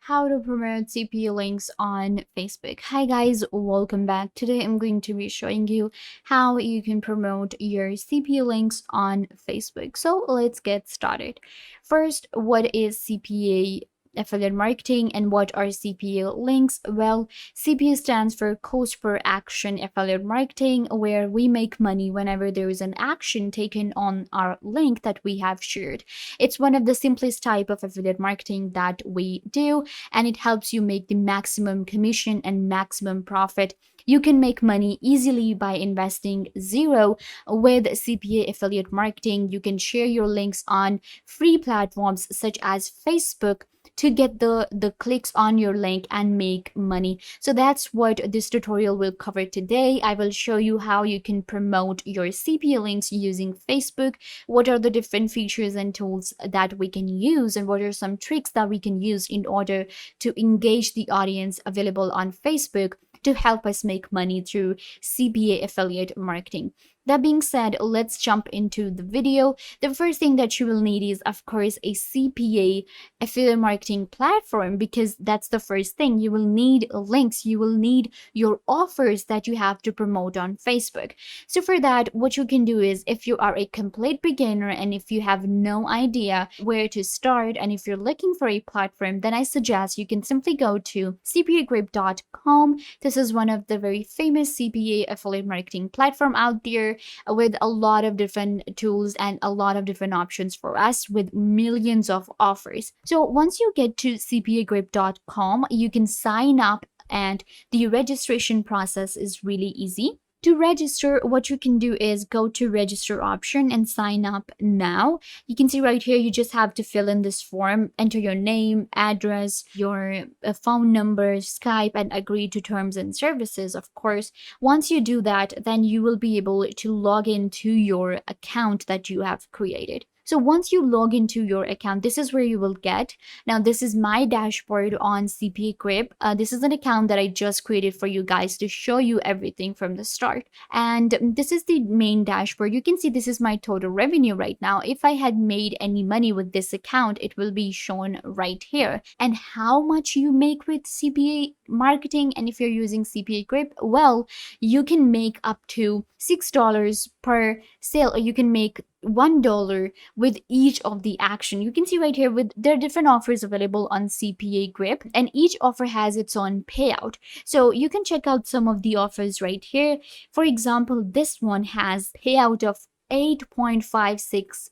How to promote CPA links on Facebook. Hi guys, welcome back. Today I'm going to be showing you how you can promote your CPA links on Facebook. So let's get started. First, what is CPA affiliate marketing and what are CPA links? Well, CPA stands for cost per action affiliate marketing, where we make money whenever there is an action taken on our link that we have shared. It's one of the simplest type of affiliate marketing that we do, and it helps you make the maximum commission and maximum profit. You can make money easily by investing zero with CPA affiliate marketing. You can share your links on free platforms such as Facebook to get the clicks on your link and make money. So that's what this tutorial will cover today. I will show you how you can promote your CPA links using Facebook, what are the different features and tools that we can use, and what are some tricks that we can use in order to engage the audience available on Facebook to help us make money through CPA affiliate marketing. That being said, let's jump into the video. The first thing that you will need is, of course, a CPA affiliate marketing platform, because that's the first thing. You will need links. You will need your offers that you have to promote on Facebook. So for that, what you can do is, if you are a complete beginner and if you have no idea where to start, and if you're looking for a platform, then I suggest you can simply go to cpagrip.com. This is one of the very famous CPA affiliate marketing platform out there, with a lot of different tools and a lot of different options for us, with millions of offers. So once you get to cpagrip.com, you can sign up, and the registration process is really easy. To register, what you can do is go to register option and sign up now. You can see right here, you just have to fill in this form, enter your name, address, your phone number, Skype, and agree to terms and services, of course. Once you do that, then you will be able to log into your account that you have created. So once you log into your account, this is where you will get. Now, this is my dashboard on CPA Grip. This is an account that I just created for you guys to show you everything from the start. And this is the main dashboard. You can see this is my total revenue right now. If I had made any money with this account, it will be shown right here. And how much you make with CPA marketing, and if you're using CPA Grip, well, you can make up to $6 per sale, or you can make $1 with each of the action. You can see right here, with there are different offers available on CPA Grip, and each offer has its own payout. So you can check out some of the offers right here. For example, this one has payout of $8.56.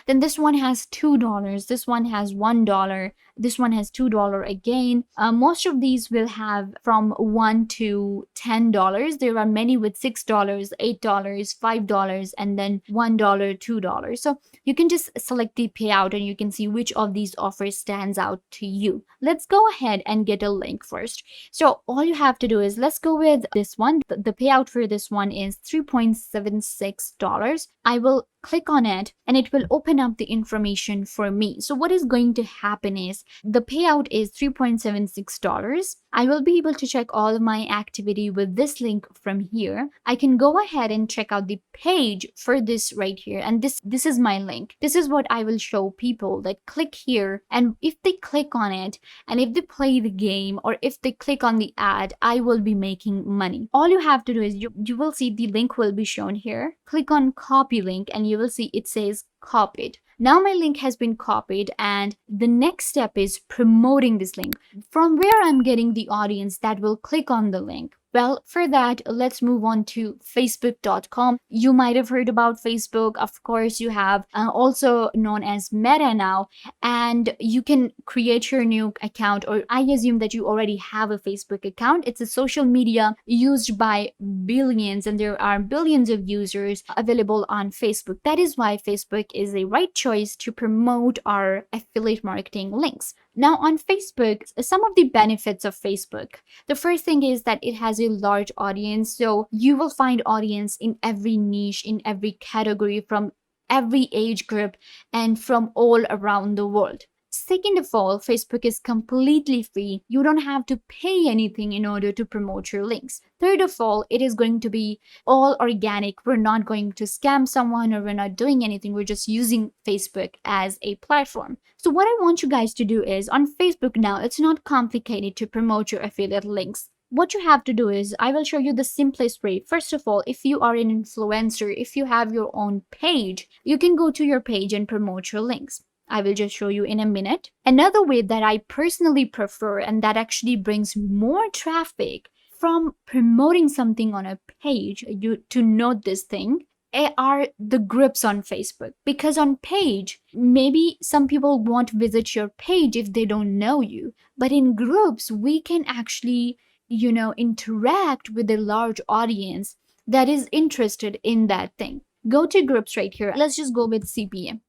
Then this one has $2. This one has $1. This one has $2 again. Most of these will have from $1 to $10. There are many with $6, $8, $5, and then $1, $2. So you can just select the payout and you can see which of these offers stands out to you. Let's go ahead and get a link first. So all you have to do is, let's go with this one. The payout for this one is $3.76. I will click on it and it will open up the information for me. So what is going to happen is, the payout is $3.76. I will be able to check all of my activity with this link from here. I can go ahead and check out the page for this right here, and this is my link. This is what I will show people that click here, and if they click on it and if they play the game, or if they click on the ad, I will be making money. All you have to do is, you will see the link will be shown here. Click on copy link and you will see it says copied. Now my link has been copied, and the next step is promoting this link. From where I'm getting the audience that will click on the link? Well, for that, let's move on to facebook.com. You might have heard about Facebook. Of course, you have also known as Meta now, and you can create your new account, or I assume that you already have a Facebook account. It's a social media used by billions, and there are billions of users available on Facebook. That is why Facebook is a right choice to promote our affiliate marketing links. Now on Facebook, some of the benefits of Facebook. The first thing is that it has a large audience. So you will find audience in every niche, in every category, from every age group, and from all around the world. Second of all, Facebook is completely free. You don't have to pay anything in order to promote your links. Third of all, it is going to be all organic. We're not going to scam someone, or we're not doing anything. We're just using Facebook as a platform. So what I want you guys to do is, on Facebook now, it's not complicated to promote your affiliate links. What you have to do is, I will show you the simplest way. First of all, if you are an influencer, if you have your own page, you can go to your page and promote your links. I will just show you in a minute. Another way that I personally prefer, and that actually brings more traffic from promoting something on a page, you to note this thing, are the groups on Facebook. Because on page, maybe some people won't visit your page if they don't know you. But in groups, we can actually, interact with a large audience that is interested in that thing. Go to groups right here. Let's just go with CPA.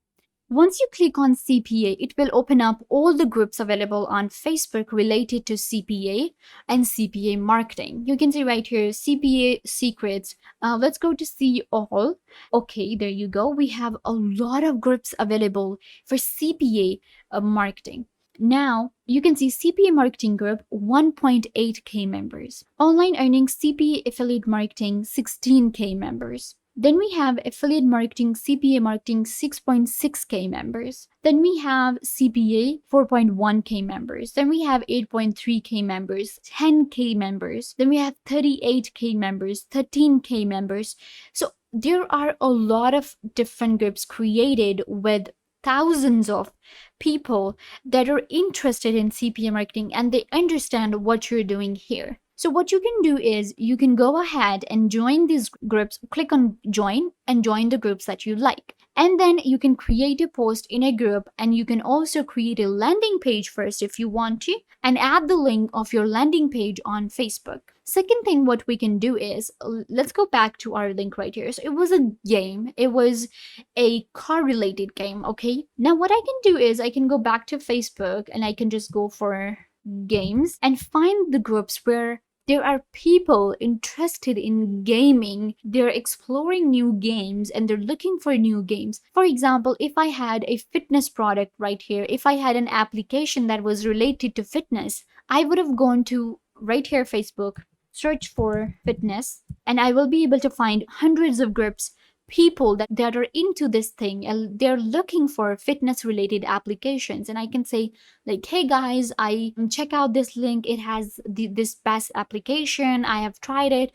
Once you click on CPA, it will open up all the groups available on Facebook related to CPA and CPA marketing. You can see right here, CPA secrets. Let's go to see all. Okay, there you go. We have a lot of groups available for CPA marketing. Now, you can see CPA marketing group, 1.8K members. Online earnings CPA affiliate marketing, 16K members. Then we have affiliate marketing, CPA marketing, 6.6K members. Then we have CPA, 4.1K members. Then we have 8.3K members, 10K members. Then we have 38K members, 13K members. So there are a lot of different groups created with thousands of people that are interested in CPA marketing, and they understand what you're doing here. So what you can do is, you can go ahead and join these groups, click on join and join the groups that you like. And then you can create a post in a group, and you can also create a landing page first if you want to, and add the link of your landing page on Facebook. Second thing what we can do is, let's go back to our link right here. So it was a game. It was a car related game, okay? Now what I can do is, I can go back to Facebook and I can just go for games and find the groups where there are people interested in gaming. They're exploring new games and they're looking for new games. For example, if I had a fitness product right here, if I had an application that was related to fitness, I would have gone to right here, Facebook, search for fitness, and I will be able to find hundreds of groups, people that are into this thing, and they're looking for fitness related applications. And I can say like, hey guys, I check out this link, it has this best application, I have tried it.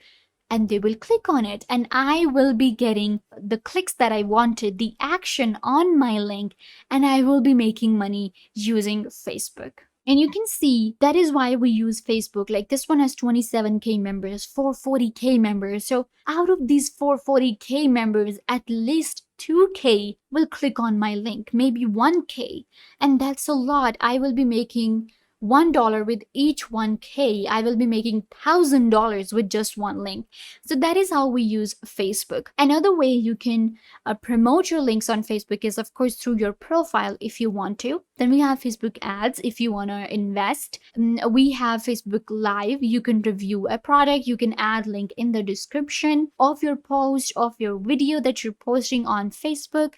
And they will click on it, and I will be getting the clicks that I wanted, the action on my link, and I will be making money using Facebook. And you can see that is why we use Facebook. Like this one has 27K members, 440K members. So out of these 440K members, at least 2K will click on my link, maybe 1K. And that's a lot. I will be making $1 with each 1K. I will be making $1,000 with just one link. So that is how we use Facebook. Another way you can promote your links on Facebook is, of course, through your profile if you want to. Then we have Facebook ads if you want to invest. We have Facebook Live. You can review a product. You can add link in the description of your post, of your video that you're posting on Facebook.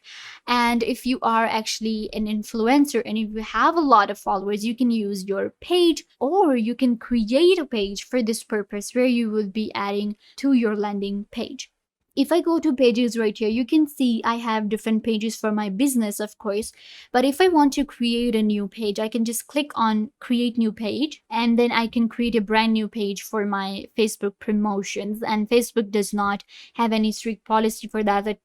And if you are actually an influencer and if you have a lot of followers, you can use your page, or you can create a page for this purpose where you will be adding to your landing page. If I go to pages right here, you can see I have different pages for my business, of course. But if I want to create a new page, I can just click on create new page, and then I can create a brand new page for my Facebook promotions. And Facebook does not have any strict policy for that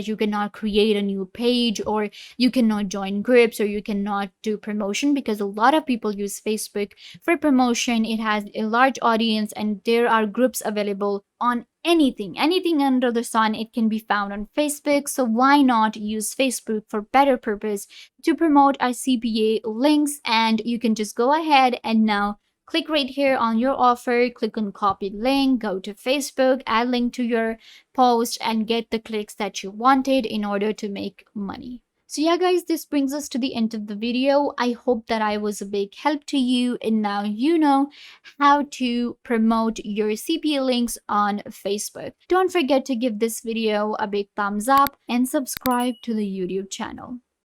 you cannot create a new page, or you cannot join groups, or you cannot do promotion, because a lot of people use Facebook for promotion. It has a large audience, and there are groups available on anything under the sun. It can be found on Facebook. So why not use Facebook for better purpose to promote our CPA links? And you can just go ahead and now click right here on your offer, click on copy link, go to Facebook, add link to your post, and get the clicks that you wanted in order to make money. So yeah guys, this brings us to the end of the video. I hope that I was a big help to you, and now you know how to promote your CPA links on Facebook. Don't forget to give this video a big thumbs up and subscribe to the YouTube channel.